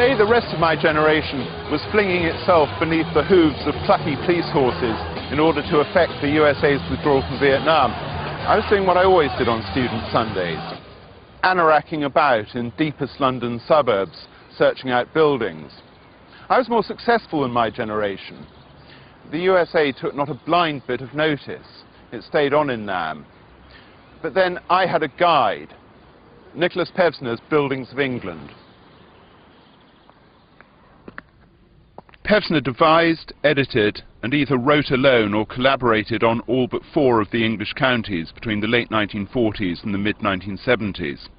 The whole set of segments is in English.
day, the rest of my generation was flinging itself beneath the hooves of plucky police horses in order to effect the USA's withdrawal from Vietnam. I was doing what I always did on student Sundays, anoracking about in deepest London suburbs, searching out buildings. I was more successful than my generation. The USA took not a blind bit of notice. It stayed on in Nam. But then I had a guide, Nicholas Pevsner's Buildings of England. Pevsner devised, edited, and either wrote alone or collaborated on all but 4 of the English counties between the late 1940s and the mid-1970s.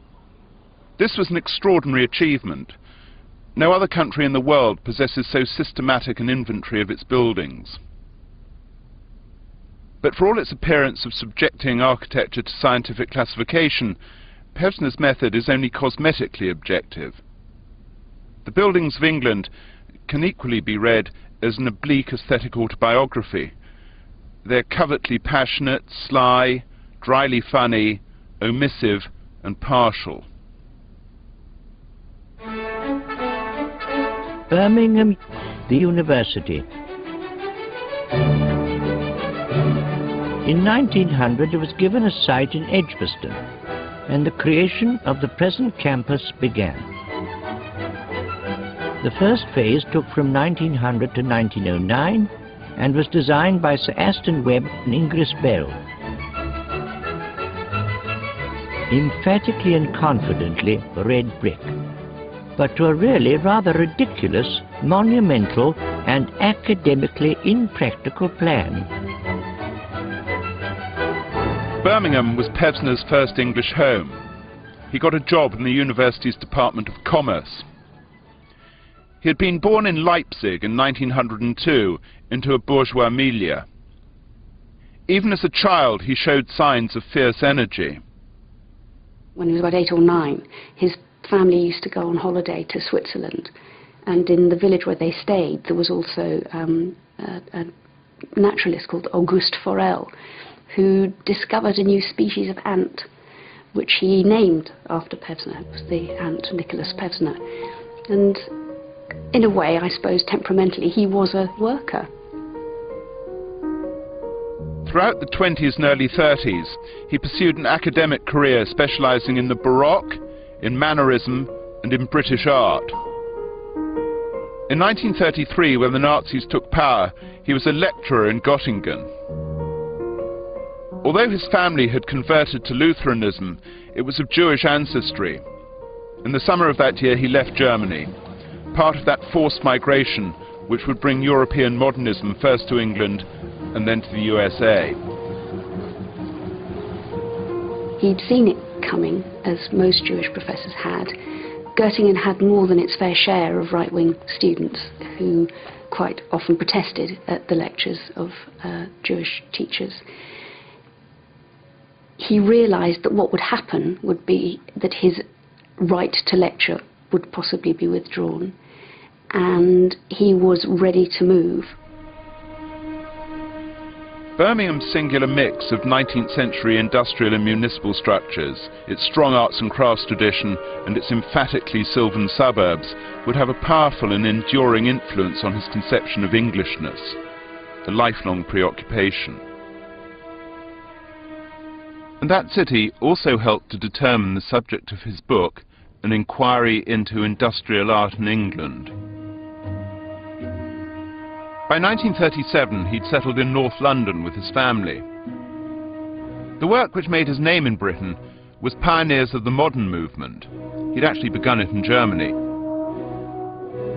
This was an extraordinary achievement. No other country in the world possesses so systematic an inventory of its buildings. But for all its appearance of subjecting architecture to scientific classification, Pevsner's method is only cosmetically objective. The Buildings of England can equally be read as an oblique aesthetic autobiography. They're covertly passionate, sly, dryly funny, omissive, and partial. Birmingham, the university. In 1900 it was given a site in Edgbaston, and the creation of the present campus began. The first phase took from 1900 to 1909 and was designed by Sir Aston Webb and Ingris Bell. Emphatically and confidently red brick, but to a really rather ridiculous, monumental and academically impractical plan. Birmingham was Pevsner's first English home. He got a job in the university's Department of Commerce. He had been born in Leipzig in 1902 into a bourgeois milieu. Even as a child, he showed signs of fierce energy. When he was about 8 or 9, his family used to go on holiday to Switzerland, and in the village where they stayed there was also a naturalist called Auguste Forel, who discovered a new species of ant, which he named after Pevsner. It was the ant Nicholas Pevsner. And in a way, I suppose, temperamentally, he was a worker. Throughout the 20s and early 30s, he pursued an academic career specializing in the Baroque, in mannerism, and in British art. In 1933, when the Nazis took power, he was a lecturer in Göttingen. Although his family had converted to Lutheranism, it was of Jewish ancestry. In the summer of that year, he left Germany, part of that forced migration which would bring European modernism first to England and then to the USA. He'd seen it coming, as most Jewish professors had. Göttingen had more than its fair share of right-wing students who quite often protested at the lectures of Jewish teachers. He realized that what would happen would be that his right to lecture would possibly be withdrawn, and he was ready to move. Birmingham's singular mix of 19th century industrial and municipal structures, its strong arts and crafts tradition, and its emphatically sylvan suburbs would have a powerful and enduring influence on his conception of Englishness, a lifelong preoccupation. And that city also helped to determine the subject of his book, An Inquiry into Industrial Art in England. By 1937, he'd settled in North London with his family. The work which made his name in Britain was Pioneers of the Modern Movement. He'd actually begun it in Germany.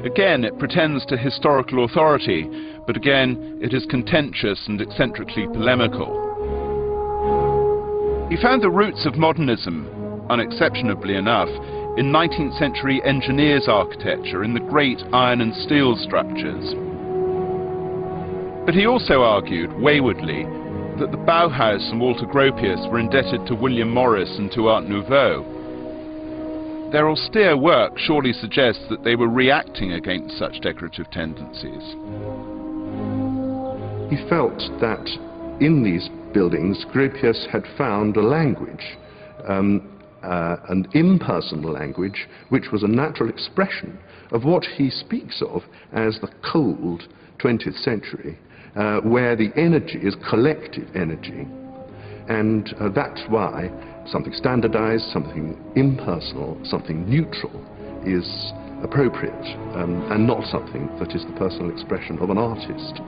Again, it pretends to historical authority, but again, it is contentious and eccentrically polemical. He found the roots of modernism, unexceptionably enough, in 19th century engineers' architecture in the great iron and steel structures. But he also argued, waywardly, that the Bauhaus and Walter Gropius were indebted to William Morris and to Art Nouveau. Their austere work surely suggests that they were reacting against such decorative tendencies. He felt that in these buildings, Gropius had found a language, an impersonal language which was a natural expression of what he speaks of as the cold 20th century, where the energy is collective energy. And that's why something standardized, something impersonal, something neutral is appropriate, and not something that is the personal expression of an artist.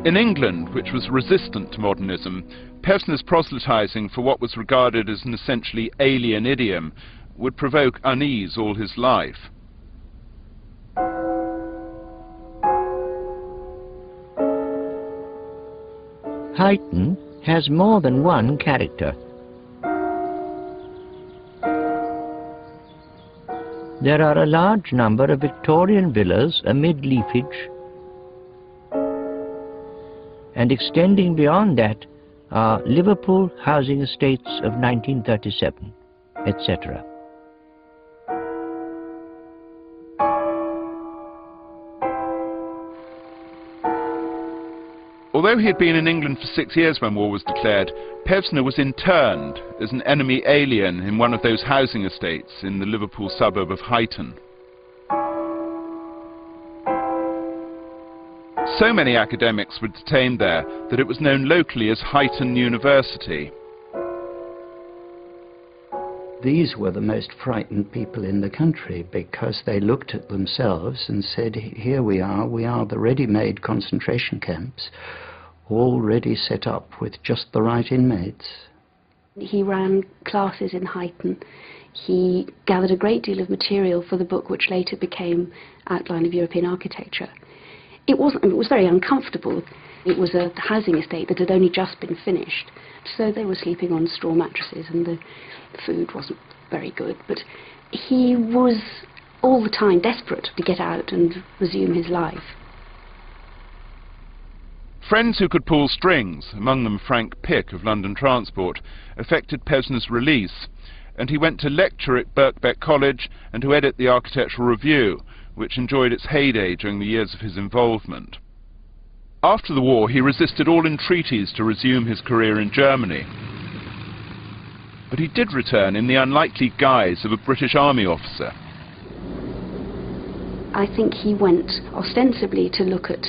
In England, which was resistant to modernism, Pevsner's proselytizing for what was regarded as an essentially alien idiom would provoke unease all his life. Huyton has more than one character. There are a large number of Victorian villas amid leafage, and extending beyond that are Liverpool housing estates of 1937, etc. Although he had been in England for 6 years when war was declared, Pevsner was interned as an enemy alien in one of those housing estates in the Liverpool suburb of Huyton. So many academics were detained there that it was known locally as Huyton University. These were the most frightened people in the country, because they looked at themselves and said, here we are the ready-made concentration camps, already set up with just the right inmates. He ran classes in Huyton. He gathered a great deal of material for the book which later became Outline of European Architecture. It was very uncomfortable. It was a housing estate that had only just been finished, so they were sleeping on straw mattresses and the food wasn't very good. But he was all the time desperate to get out and resume his life. Friends who could pull strings, among them Frank Pick of London Transport, effected Pevsner's release, and he went to lecture at Birkbeck College and to edit the Architectural Review, which enjoyed its heyday during the years of his involvement. After the war, he resisted all entreaties to resume his career in Germany. But he did return in the unlikely guise of a British Army officer. I think he went ostensibly to look at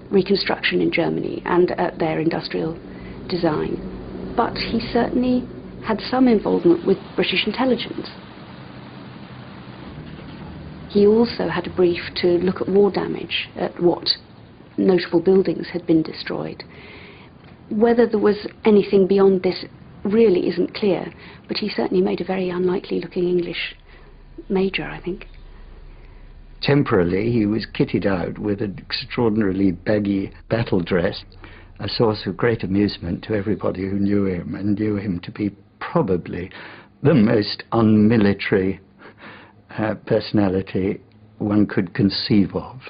reconstruction in Germany and at their industrial design. But he certainly had some involvement with British intelligence. He also had a brief to look at war damage, at what notable buildings had been destroyed. Whether there was anything beyond this really isn't clear, but he certainly made a very unlikely-looking English major, I think. Temporarily, he was kitted out with an extraordinarily baggy battle dress, a source of great amusement to everybody who knew him, and knew him to be probably the most unmilitary personality one could conceive of.